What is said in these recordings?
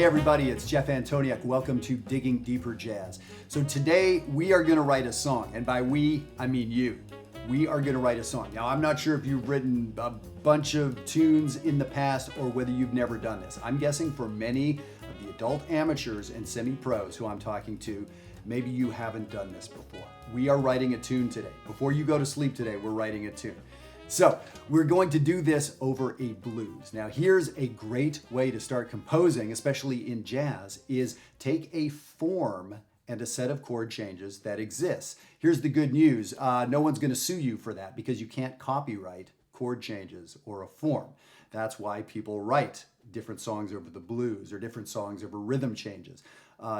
Hey everybody, it's Jeff Antoniuk. Welcome to Digging Deeper Jazz. So today we are going to write a song, and by we, I mean you. We are going to write a song. Now I'm not sure if you've written a bunch of tunes in the past or whether you've never done this. I'm guessing for many of the adult amateurs and semi-pros who I'm talking to, maybe you haven't done this before. We are writing a tune today. Before you go to sleep today, we're writing a tune. So we're going to do this over a blues. Now here's a great way to start composing, especially in jazz, is take a form and a set of chord changes that exists. Here's the good news. No one's going to sue you for that because you can't copyright chord changes or a form. That's why people write different songs over the blues or different songs over rhythm changes.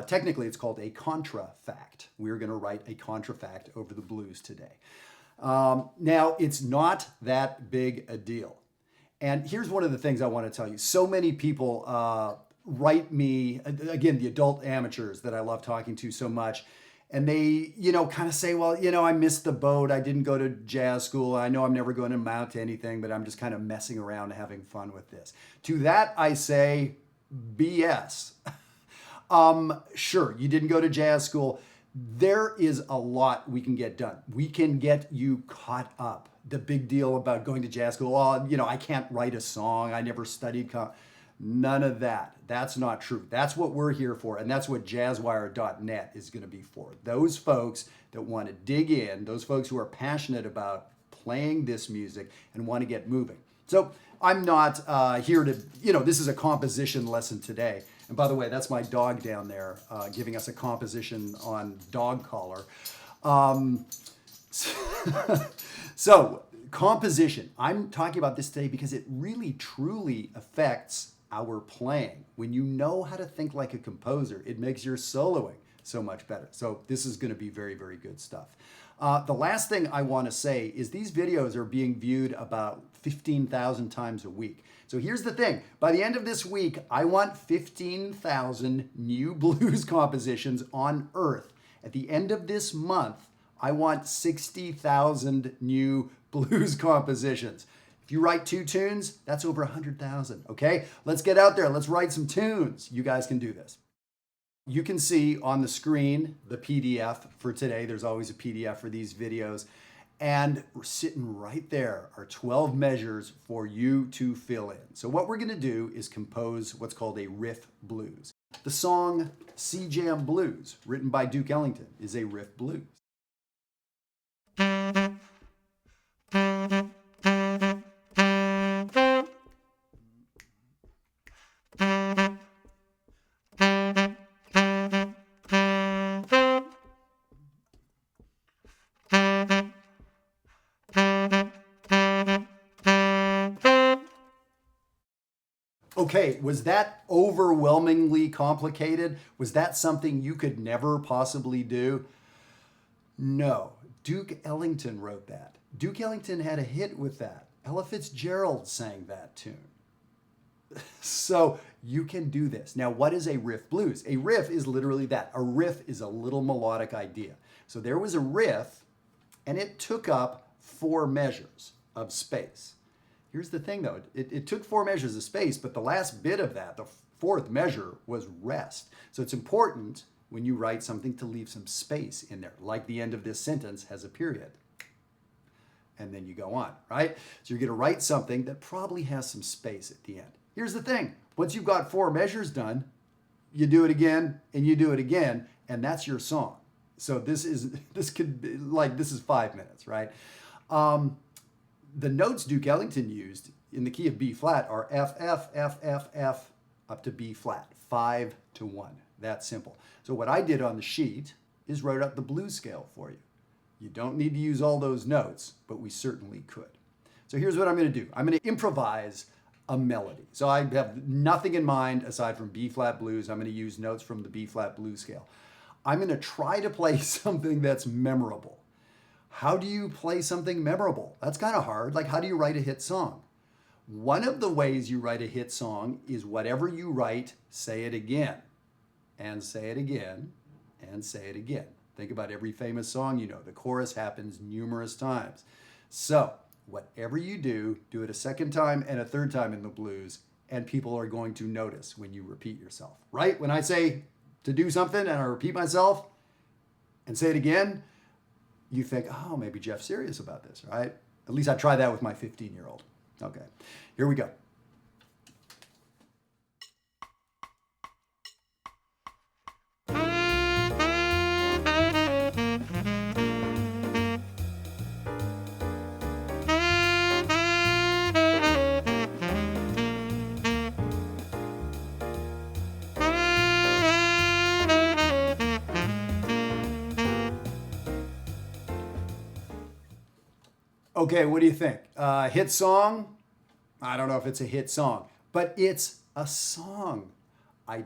Technically, it's called a contrafact. We're going to write a contrafact over the blues today. Now, it's not that big a deal. And here's one of the things I want to tell you. So many people write me, again, the adult amateurs that I love talking to so much, and they, kind of say, well, I missed the boat. I didn't go to jazz school. I know I'm never going to amount to anything, but I'm just kind of messing around and having fun with this. To that, I say, BS. Sure, you didn't go to jazz school. There is a lot we can get done. We can get you caught up. The big deal about going to jazz school, I can't write a song. I never studied. None of that. That's not true. That's what we're here for, and that's what jazzwire.net is going to be for. Those folks that want to dig in, those folks who are passionate about playing this music and want to get moving. So I'm not here to, this is a composition lesson today. And by the way, that's my dog down there giving us a composition on dog collar. So composition, I'm talking about this today because it really truly affects our playing. When you know how to think like a composer, it makes your soloing so much better. So this is going to be very, very good stuff. The last thing I want to say is these videos are being viewed about 15,000 times a week. So here's the thing. By the end of this week, I want 15,000 new blues compositions on Earth. At the end of this month, I want 60,000 new blues compositions. If you write 2 tunes, that's over 100,000, okay? Let's get out there. Let's write some tunes. You guys can do this. You can see on the screen the PDF for today. There's always a PDF for these videos. And we're sitting right there are 12 measures for you to fill in. So what we're going to do is compose what's called a riff blues. The song C Jam Blues, written by Duke Ellington, is a riff blues. Okay, was that overwhelmingly complicated? Was that something you could never possibly do? No, Duke Ellington wrote that. Duke Ellington had a hit with that. Ella Fitzgerald sang that tune. So you can do this. Now, what is a riff blues? A riff is literally that. A riff is a little melodic idea. So there was a riff, and it took up 4 measures of space. Here's the thing though, it took 4 measures of space, but the last bit of that, the 4th measure, was rest. So it's important when you write something to leave some space in there, like the end of this sentence has a period. And then you go on, right? So you're gonna write something that probably has some space at the end. Here's the thing, once you've got 4 measures done, you do it again, and you do it again, and that's your song. So this is 5 minutes, right? The notes Duke Ellington used in the key of B flat are F, F, F, F, F, up to B flat, 5 to 1. That simple. So what I did on the sheet is wrote up the blues scale for you. You don't need to use all those notes, but we certainly could. So here's what I'm going to do. I'm going to improvise a melody. So I have nothing in mind aside from B flat blues. I'm going to use notes from the B flat blues scale. I'm going to try to play something that's memorable. How do you play something memorable? That's kind of hard. Like, how do you write a hit song? One of the ways you write a hit song is whatever you write, say it again, and say it again, and say it again. Think about every famous song you know. The chorus happens numerous times. So whatever you do, do it a second time and a third time in the blues, and people are going to notice when you repeat yourself, right? When I say to do something and I repeat myself and say it again, you think, oh, maybe Jeff's serious about this, right? At least I tried that with my 15-year-old. Okay, here we go. Okay, what do you think? Hit song? I don't know if it's a hit song, but it's a song. I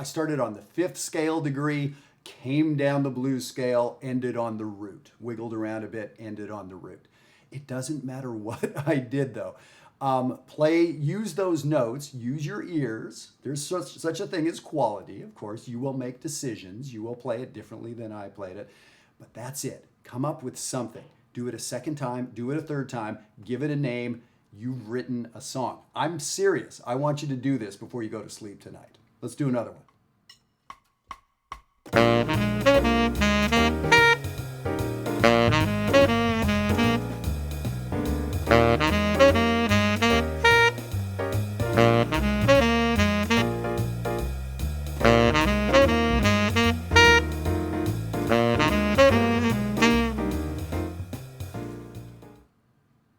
started on the 5th scale degree, came down the blues scale, ended on the root, wiggled around a bit, ended on the root. It doesn't matter what I did though. Use those notes, use your ears. There's such a thing as quality. Of course, you will make decisions. You will play it differently than I played it, but that's it. Come up with something. Do it a second time, do it a third time, give it a name. You've written a song. I'm serious. I want you to do this before you go to sleep tonight. Let's do another one.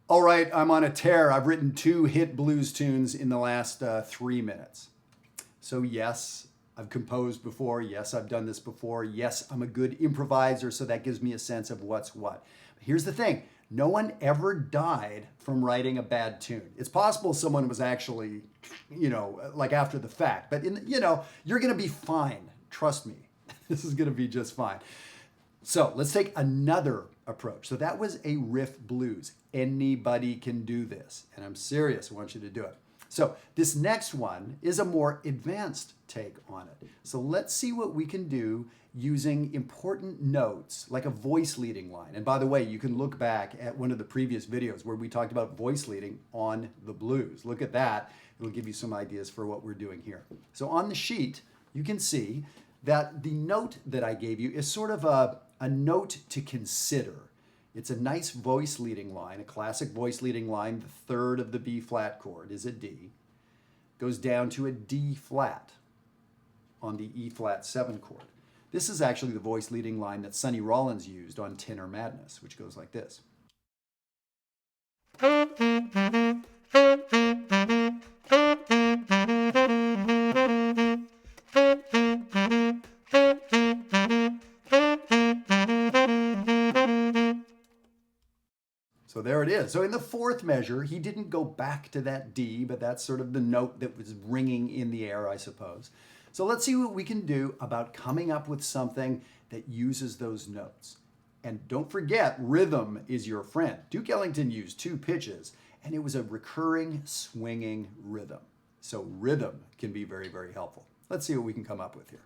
All right, I'm on a tear. I've written 2 hit blues tunes in the last 3 minutes. So yes, I've composed before. Yes, I've done this before. Yes, I'm a good improviser, so that gives me a sense of what's what. But here's the thing. No one ever died from writing a bad tune. It's possible someone was actually, like after the fact, but you're going to be fine. Trust me. This is going to be just fine. So let's take another approach. So that was a riff blues. Anybody can do this. And I'm serious, I want you to do it. So this next one is a more advanced take on it. So let's see what we can do using important notes, like a voice leading line. And by the way, you can look back at one of the previous videos where we talked about voice leading on the blues. Look at that. It'll give you some ideas for what we're doing here. So on the sheet, you can see that the note that I gave you is sort of a note to consider. It's a nice voice leading line, a classic voice leading line. The 3rd of the B flat chord is a D. Goes down to a D flat on the E flat 7 chord. This is actually the voice leading line that Sonny Rollins used on Tenor Madness, which goes like this. So there it is. So in the 4th measure, he didn't go back to that D, but that's sort of the note that was ringing in the air, I suppose. So let's see what we can do about coming up with something that uses those notes. And don't forget, rhythm is your friend. Duke Ellington used 2 pitches, and it was a recurring, swinging rhythm. So rhythm can be very, very helpful. Let's see what we can come up with here.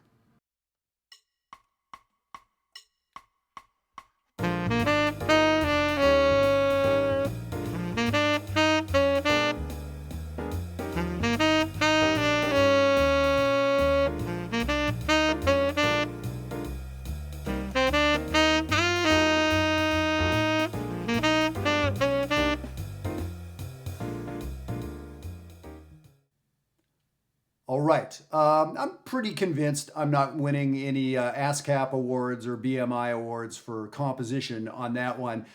All right, I'm pretty convinced I'm not winning any ASCAP awards or BMI awards for composition on that one,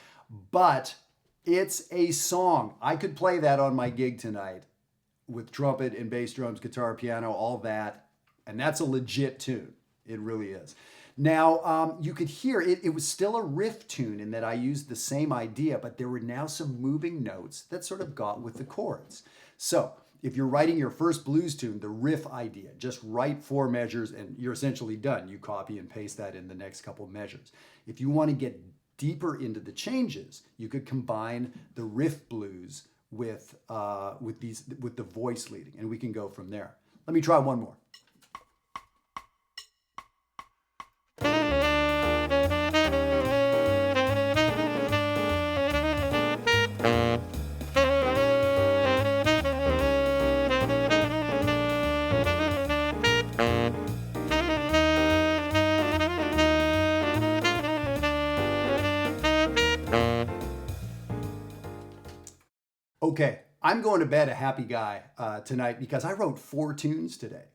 but it's a song. I could play that on my gig tonight with trumpet and bass drums, guitar, piano, all that, and that's a legit tune. It really is. Now, you could hear it was still a riff tune in that I used the same idea, but there were now some moving notes that sort of got with the chords. So if you're writing your first blues tune, the riff idea, just write 4 measures and you're essentially done. You copy and paste that in the next couple measures. If you want to get deeper into the changes, you could combine the riff blues with the voice leading, and we can go from there. Let me try one more. Okay, I'm going to bed a happy guy tonight because I wrote 4 tunes today.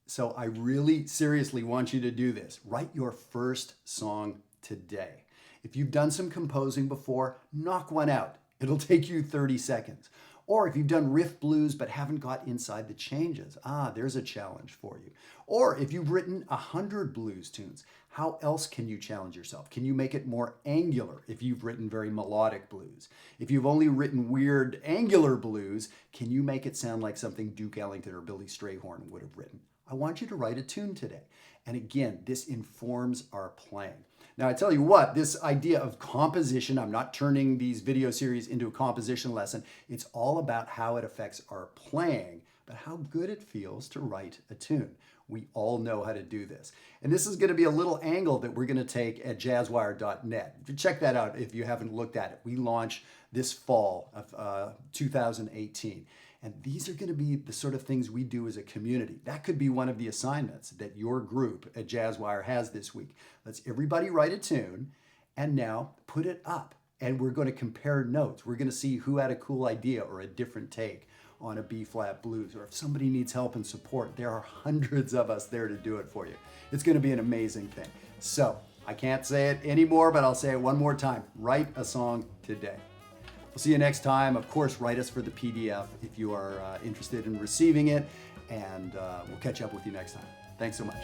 So I really seriously want you to do this. Write your first song today. If you've done some composing before, knock one out. It'll take you 30 seconds. Or if you've done riff blues but haven't got inside the changes, there's a challenge for you. Or if you've written 100 blues tunes, how else can you challenge yourself? Can you make it more angular if you've written very melodic blues? If you've only written weird angular blues, can you make it sound like something Duke Ellington or Billy Strayhorn would have written? I want you to write a tune today. And again, this informs our playing. Now, I tell you what, this idea of composition, I'm not turning these video series into a composition lesson. It's all about how it affects our playing, but how good it feels to write a tune. We all know how to do this. And this is going to be a little angle that we're going to take at jazzwire.net. Check that out if you haven't looked at it. We launch this fall of 2018. And these are going to be the sort of things we do as a community. That could be one of the assignments that your group at Jazzwire has this week. Let's everybody write a tune and now put it up. And we're going to compare notes. We're going to see who had a cool idea or a different take on a B-flat blues. Or if somebody needs help and support, there are hundreds of us there to do it for you. It's going to be an amazing thing. So I can't say it anymore, but I'll say it one more time. Write a song today. We'll see you next time. Of course, write us for the PDF if you are interested in receiving it, and we'll catch up with you next time. Thanks so much.